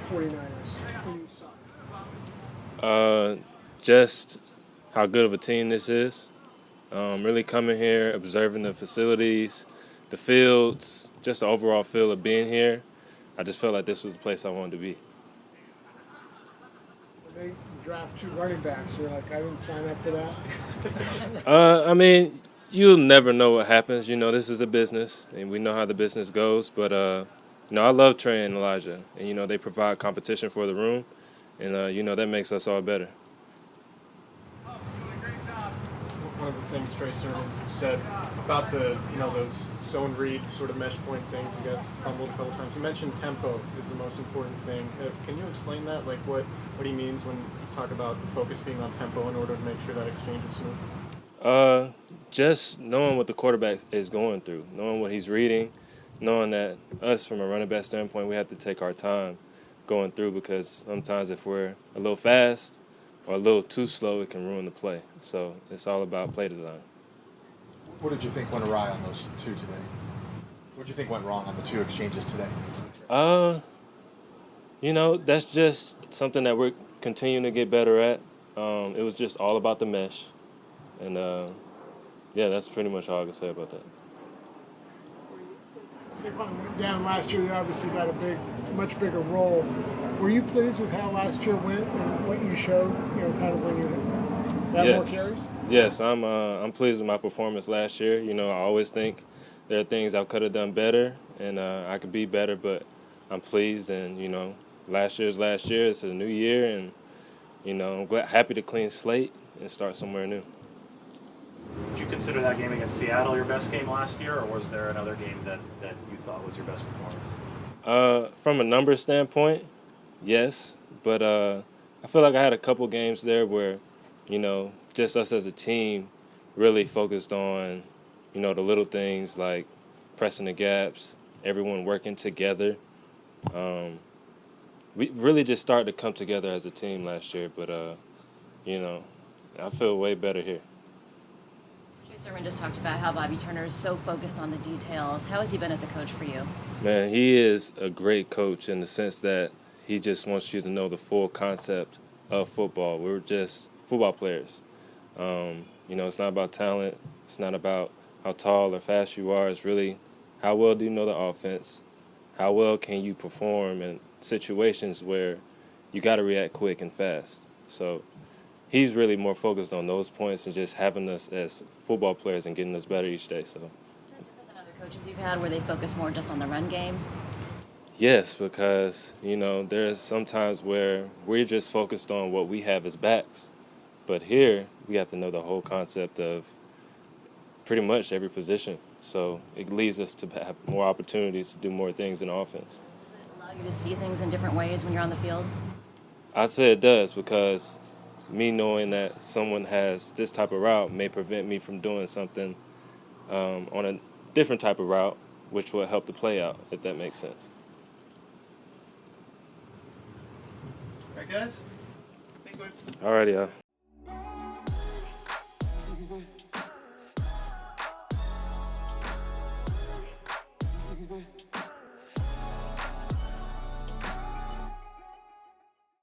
49ers when you saw it? Just how good of a team this is. Really coming here, observing the facilities, the fields, just the overall feel of being here. I just felt like this was the place I wanted to be. When they draft two running backs, you're like, I didn't sign up for that. I mean, you'll never know what happens. You know, this is a business, and we know how the business goes. But, I love Trey and Elijah. And, they provide competition for the room. And, that makes us all better. One of the things Trey Sermon said about those zone read sort of mesh point things you guys fumbled a couple times. He mentioned tempo is the most important thing. Can you explain that? Like what he means when you talk about the focus being on tempo in order to make sure that exchange is smooth? Just knowing what the quarterback is going through, knowing what he's reading, knowing that us from a running back standpoint, we have to take our time going through because sometimes if we're a little fast or a little too slow, it can ruin the play. So it's all about play design. What did you think went awry on those two today? What did you think went wrong on the two exchanges today? That's just something that we're continuing to get better at. It was just all about the mesh. And, that's pretty much all I can say about that. Saquon went down last year. You obviously got a much bigger role. Were you pleased with how last year went and what you showed, kind of when you had more carries? Yes, I'm pleased with my performance last year. I always think there are things I could have done better and I could be better, but I'm pleased. And, last year's last year. It's a new year, and, I'm happy to clean slate and start somewhere new. Would you consider that game against Seattle your best game last year, or was there another game that you thought was your best performance? From a numbers standpoint, yes, but I feel like I had a couple games there where, just us as a team really focused on, the little things like pressing the gaps, everyone working together. We really just started to come together as a team last year, but, I feel way better here. Sermon just talked about how Bobby Turner is so focused on the details. How has he been as a coach for you? Man, he is a great coach in the sense that he just wants you to know the full concept of football. We're just football players. It's not about talent. It's not about how tall or fast you are. It's really how well do you know the offense? How well can you perform in situations where you got to react quick and fast? So he's really more focused on those points and just having us as football players and getting us better each day. So. Is that different than other coaches you've had where they focus more just on the run game? Yes, because, there's some times where we're just focused on what we have as backs. But here, we have to know the whole concept of pretty much every position. So it leads us to have more opportunities to do more things in offense. Does it allow you to see things in different ways when you're on the field? I'd say it does because me knowing that someone has this type of route may prevent me from doing something on a different type of route, which will help the play out, if that makes sense. All right, guys? Thanks, bud. Alrighty,